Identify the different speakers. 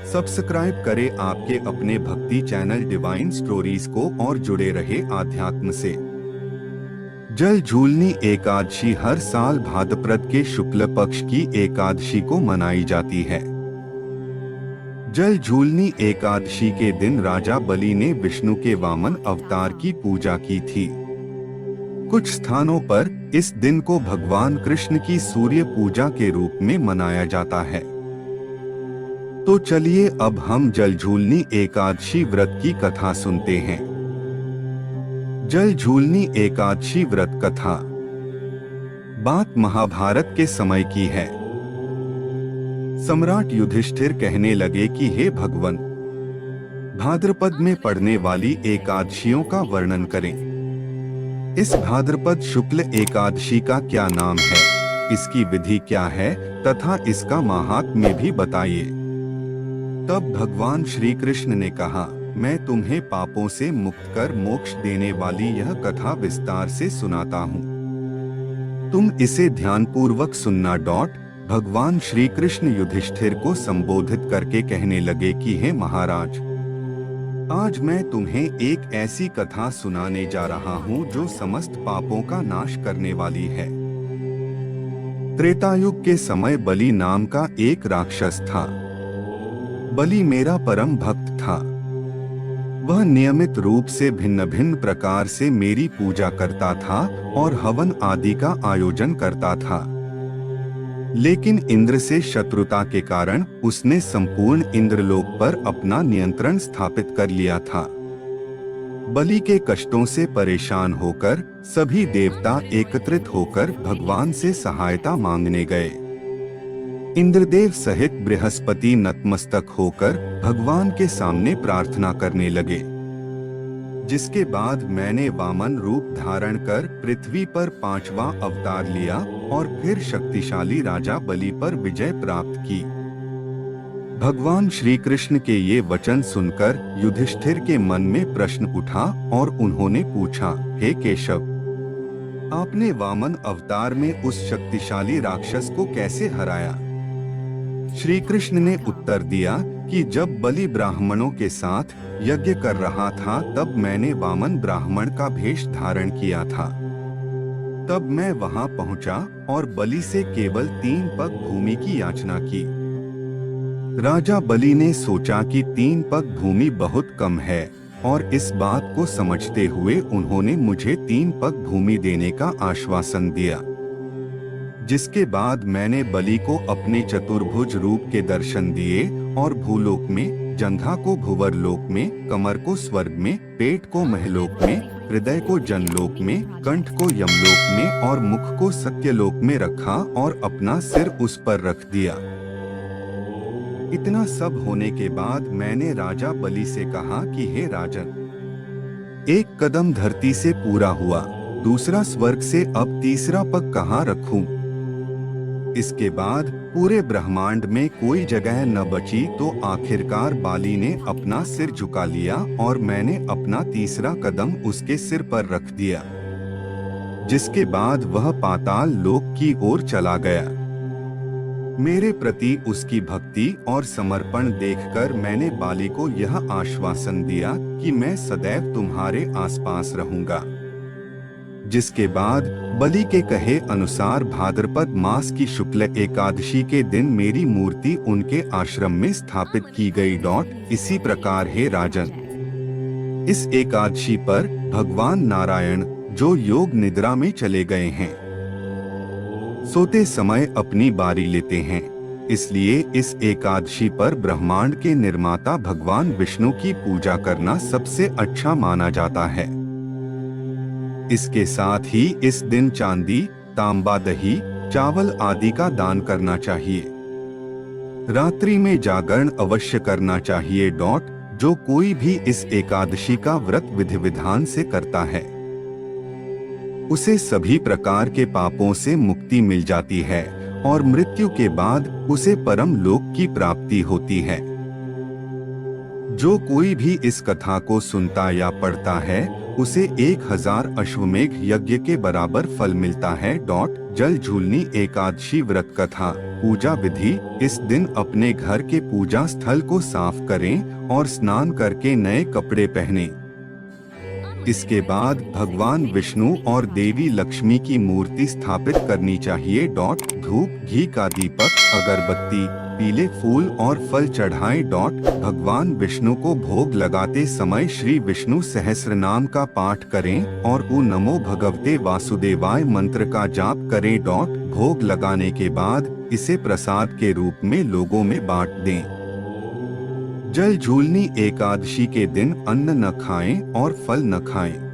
Speaker 1: Subscribe करें आपके अपने भक्ति चैनल डिवाइन स्टोरीज को और जुड़े रहे आध्यात्म से। जल झूलनी एकादशी हर साल भाद्रपद के शुक्ल पक्ष की एकादशी को मनाई जाती है। जल झूलनी एकादशी के दिन राजा बलि ने विष्णु के वामन अवतार की पूजा की थी। कुछ स्थानों पर इस दिन को भगवान कृष्ण की सूर्य पूजा के रूप में मनाया जाता है। तो चलिए अब हम जल झूलनी एकादशी व्रत की कथा सुनते हैं। जल झूलनी एकादशी व्रत कथा बात महाभारत के समय की है। सम्राट युधिष्ठिर कहने लगे कि हे भगवान, भाद्रपद में पड़ने वाली एकादशियों का वर्णन करें। इस भाद्रपद शुक्ल एकादशी का क्या नाम है, इसकी विधि क्या है तथा इसका महात्म्य भी बताइए। तब भगवान श्री कृष्ण ने कहा, मैं तुम्हें पापों से मुक्त कर मोक्ष देने वाली यह कथा विस्तार से सुनाता हूँ। तुम इसे ध्यानपूर्वक सुनना। भगवान श्री कृष्ण युधिष्ठिर को संबोधित करके कहने लगे कि हे महाराज, आज मैं तुम्हें एक ऐसी कथा सुनाने जा रहा हूँ जो समस्त पापों का नाश करने वाली है। त्रेतायुग के समय बलि नाम का एक राक्षस था। बलि मेरा परम भक्त था। वह नियमित रूप से भिन्न भिन्न प्रकार से मेरी पूजा करता था और हवन आदि का आयोजन करता था। लेकिन इंद्र से शत्रुता के कारण उसने संपूर्ण इंद्रलोक पर अपना नियंत्रण स्थापित कर लिया था। बलि के कष्टों से परेशान होकर सभी देवता एकत्रित होकर भगवान से सहायता मांगने गए। इंद्रदेव सहित बृहस्पति नतमस्तक होकर भगवान के सामने प्रार्थना करने लगे। जिसके बाद मैंने वामन रूप धारण कर पृथ्वी पर 5वां अवतार लिया और फिर शक्तिशाली राजा बलि पर विजय प्राप्त की। भगवान श्री कृष्ण के ये वचन सुनकर युधिष्ठिर के मन में प्रश्न उठा और उन्होंने पूछा, हे केशव, आपने वामन अवतार में उस शक्तिशाली राक्षस को कैसे हराया? श्री कृष्ण ने उत्तर दिया कि जब बलि ब्राह्मणों के साथ यज्ञ कर रहा था तब मैंने वामन ब्राह्मण का भेष धारण किया था। तब मैं वहां पहुंचा और बलि से केवल 3 पग भूमि की याचना की। राजा बलि ने सोचा कि 3 पग भूमि बहुत कम है और इस बात को समझते हुए उन्होंने मुझे 3 पग भूमि देने का आश्वासन दिया। जिसके बाद मैंने बलि को अपने चतुर्भुज रूप के दर्शन दिए और भूलोक में, जंघा को भुवर लोक में, कमर को स्वर्ग में, पेट को महलोक में, हृदय को जनलोक में, कंठ को यमलोक में और मुख को सत्यलोक में रखा और अपना सिर उस पर रख दिया। इतना सब होने के बाद मैंने राजा बलि से कहा कि हे राजन, एक कदम धरती से पूरा हुआ, दूसरा स्वर्ग से, अब तीसरा पग कहाँ रखूं? इसके बाद पूरे ब्रह्मांड में कोई जगह न बची तो आखिरकार बाली ने अपना सिर झुका लिया और मैंने अपना तीसरा कदम उसके सिर पर रख दिया। जिसके बाद वह पाताल लोक की ओर चला गया। मेरे प्रति उसकी भक्ति और समर्पण देखकर मैंने बाली को यह आश्वासन दिया कि मैं सदैव तुम्हारे आसपास रहूंगा। जिसके बाद बलि के कहे अनुसार भाद्रपद मास की शुक्ल एकादशी के दिन मेरी मूर्ति उनके आश्रम में स्थापित की गई। इसी प्रकार हे राजन, इस एकादशी पर भगवान नारायण जो योग निद्रा में चले गए हैं, सोते समय अपनी बारी लेते हैं। इसलिए इस एकादशी पर ब्रह्मांड के निर्माता भगवान विष्णु की पूजा करना सबसे अच्छा माना जाता है। इसके साथ ही इस दिन चांदी, तांबा, दही, चावल आदि का दान करना चाहिए। रात्रि में जागरण अवश्य करना चाहिए। जो कोई भी इस एकादशी का व्रत विधि विधान से करता है उसे सभी प्रकार के पापों से मुक्ति मिल जाती है और मृत्यु के बाद उसे परम लोक की प्राप्ति होती है। जो कोई भी इस कथा को सुनता या पढ़ता है उसे 1000 अश्वमेघ यज्ञ के बराबर फल मिलता है। जल झूलनी एकादशी व्रत कथा। पूजा विधि। इस दिन अपने घर के पूजा स्थल को साफ करें और स्नान करके नए कपड़े पहनें। इसके बाद भगवान विष्णु और देवी लक्ष्मी की मूर्ति स्थापित करनी चाहिए। धूप, घी का दीपक, अगरबत्ती, पीले फूल और फल चढ़ाएं। भगवान विष्णु को भोग लगाते समय श्री विष्णु सहस्रनाम का पाठ करें और ओ नमो भगवते वासुदेवाय मंत्र का जाप करें। भोग लगाने के बाद इसे प्रसाद के रूप में लोगों में बांट दें। जल झूलनी एकादशी के दिन अन्न न खाएं और फल न खाएं।